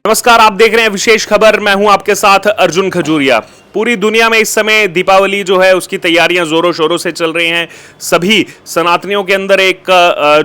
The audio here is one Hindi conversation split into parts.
नमस्कार, आप देख रहे हैं विशेष खबर। मैं हूं आपके साथ अर्जुन खजूरिया। पूरी दुनिया में इस समय दीपावली जो है उसकी तैयारियां जोरों शोरों से चल रही हैं। सभी सनातनियों के अंदर एक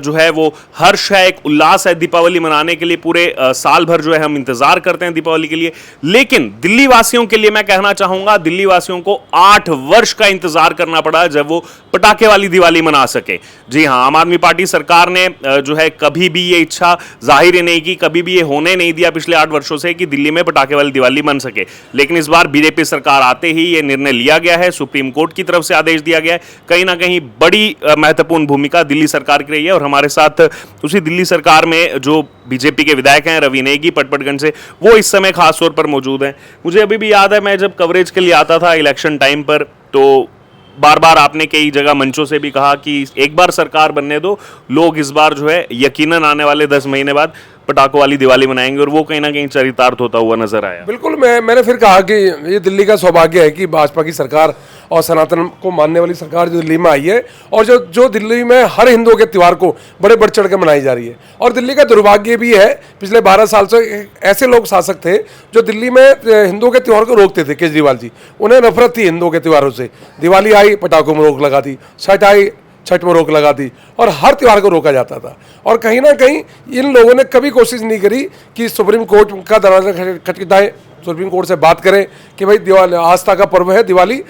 जो है वो हर्ष है, एक उल्लास है दीपावली मनाने के लिए। पूरे साल भर जो है हम इंतजार करते हैं दीपावली के लिए। लेकिन दिल्ली वासियों के लिए मैं कहना चाहूंगा, दिल्ली वासियों को 8 वर्ष का इंतजार करना पड़ा जब वो पटाखे वाली दिवाली मना सके। जी हां, आम आदमी पार्टी सरकार ने जो है कभी भी ये इच्छा जाहिर ही नहीं की, कभी भी ये होने नहीं दिया पिछले 8 वर्षों से कि दिल्ली में पटाखे वाली दिवाली मन सके। लेकिन इस बार बीजेपी सरकार आते ही ये निर्णय लिया गया है, सुप्रीम कोर्ट की तरफ से आदेश दिया गया है। कहीं ना कहीं बड़ी महत्वपूर्ण भूमिका दिल्ली सरकार की रही है। और हमारे साथ उसी दिल्ली सरकार में जो बीजेपी के विधायक हैं रवि नेगी पटपटगंज से, वो इस समय खास तौर पर मौजूद हैं। मुझे अभी भी याद है, मैं जब कवरेज के लिए आता था इलेक्शन टाइम पर, तो बार बार आपने कई जगह मंचों से भी कहा कि एक बार सरकार बनने दो, लोग इस बार जो है यकीनन आने वाले 10 महीने बाद पटाखों वाली दिवाली मनाएंगे। और वो कहीं ना कहीं चरितार्थ होता हुआ नजर आया। बिल्कुल, मैंने फिर कहा कि ये दिल्ली का सौभाग्य है कि भाजपा की सरकार और सनातन को मानने वाली सरकार जो दिल्ली में आई है, और जो दिल्ली में हर हिंदुओं के त्यौहार को बड़े बढ़ चढ़ के मनाई जा रही है। और दिल्ली का दुर्भाग्य भी है, पिछले 12 साल से ऐसे लोग शासक थे जो दिल्ली में हिंदुओं के त्यौहार को रोकते थे। केजरीवाल जी, उन्हें नफरत थी हिंदुओं के त्योहारों से। दिवाली आई, पटाखों में रोक लगा दी। छठ आई, छठ में रोक लगा दी। और हर त्यौहार को रोका जाता था। और कहीं ना कहीं इन लोगों ने कभी कोशिश नहीं करी कि सुप्रीम कोर्ट का दरवाजा खटखटाएं, सुप्रीम कोर्ट से बात करें कि भाई दिवाली आस्था का पर्व है, दिवाली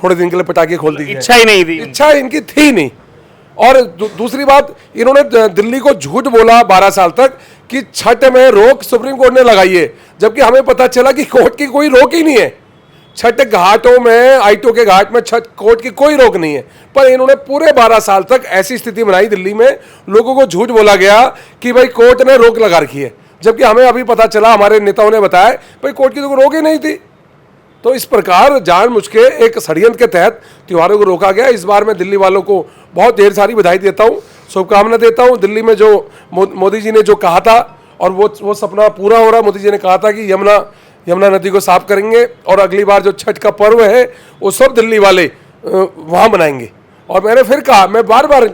थोड़े दिन के लिए पटाखे खोल दीजिए। इच्छा ही नहीं थी, इच्छा इनकी थी नहीं। और दूसरी बात, इन्होंने दिल्ली को झूठ बोला 12 साल तक कि छठ में रोक सुप्रीम कोर्ट ने लगाई है, जबकि हमें पता चला कि कोर्ट की कोई रोक ही नहीं है। छठ घाटों में, आईटो के घाट में छठ कोर्ट की कोई रोक नहीं है। पर इन्होंने पूरे 12 साल तक ऐसी स्थिति बनाई दिल्ली में, लोगों को झूठ बोला गया कि भाई कोर्ट ने रोक लगा रखी है, जबकि हमें अभी पता चला, हमारे नेताओं ने बताया भाई कोर्ट की तो रोक ही नहीं थी। तो इस प्रकार जानबूझ के एक षड्यंत्र के तहत त्योहारों को रोका गया। इस बार मैं दिल्ली वालों को बहुत ढेर सारी बधाई देता हूँ, शुभकामना देता हूँ। दिल्ली में जो मोदी जी ने जो कहा था, और वो सपना पूरा हो रहा। मोदी जी ने कहा था कि यमुना नदी को साफ करेंगे, और अगली बार जो छठ का पर्व है वो सब दिल्ली वाले वहाँ मनाएंगे। और मैंने फिर कहा, मैं बार बार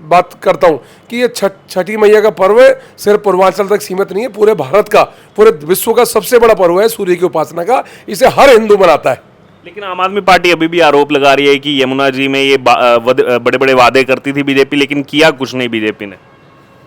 बात करता हूँ कि ये छठी मैया का पर्व है, सिर्फ पूर्वांचल तक सीमित नहीं है, पूरे भारत का, पूरे विश्व का सबसे बड़ा पर्व है सूर्य की उपासना का। इसे हर हिंदू मनाता है। लेकिन आम आदमी पार्टी अभी भी आरोप लगा रही है कि यमुना जी में ये बड़े बड़े वादे करती थी बीजेपी, लेकिन किया कुछ नहीं बीजेपी ने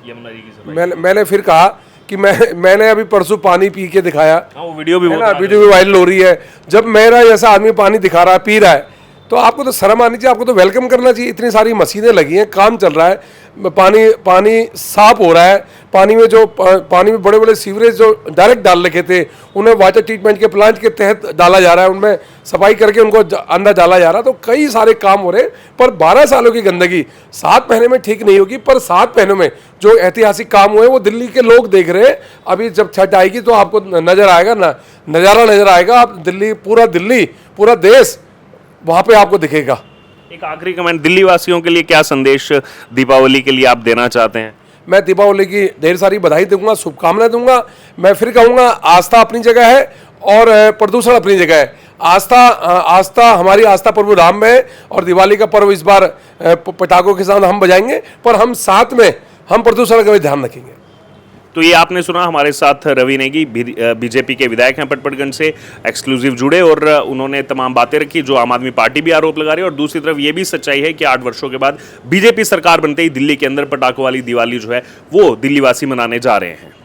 यमुना जी की सफाई। मैंने फिर कहा कि मैंने अभी परसों पानी पी के दिखाया। वो वीडियो भी वायरल हो रही है। जब मेरा जैसा आदमी पानी दिखा रहा है, पी रहा है, तो आपको तो शर्म आनी चाहिए, आपको तो वेलकम करना चाहिए। इतनी सारी मशीनें लगी हैं, काम चल रहा है, पानी साफ हो रहा है। पानी में बड़े बड़े सीवरेज जो डायरेक्ट डाल रखे थे, उन्हें वाटर ट्रीटमेंट के प्लांट के तहत डाला जा रहा है, उनमें सफाई करके उनको अंदर डाला जा रहा है। तो कई सारे काम हो रहे हैं। पर 12 सालों की गंदगी 7 महीने में ठीक नहीं होगी। पर 7 महीनों में जो ऐतिहासिक काम हुए वो दिल्ली के लोग देख रहे हैं। अभी जब छठ आएगी तो आपको नजर आएगा ना, नज़ारा नजर आएगा। आप दिल्ली, पूरा देश वहाँ पे आपको दिखेगा। एक आखिरी कमेंट, दिल्ली वासियों के लिए क्या संदेश दीपावली के लिए आप देना चाहते हैं? मैं दीपावली की ढेर सारी बधाई दूंगा, शुभकामनाएं दूंगा। मैं फिर कहूँगा, आस्था अपनी जगह है और प्रदूषण अपनी जगह है। आस्था हमारी आस्था प्रभु राम में है, और दिवाली का पर्व इस बार पटाखों के साथ हम बजाएंगे, पर हम साथ में हम प्रदूषण का भी ध्यान रखेंगे। तो ये आपने सुना, हमारे साथ रवि नेगी बीजेपी के विधायक हैं पटपटगंज से, एक्सक्लूसिव जुड़े, और उन्होंने तमाम बातें रखी जो आम आदमी पार्टी भी आरोप लगा रही है। और दूसरी तरफ ये भी सच्चाई है कि 8 वर्षों के बाद बीजेपी सरकार बनते ही दिल्ली के अंदर पटाखों वाली दिवाली जो है वो दिल्ली वासी मनाने जा रहे हैं।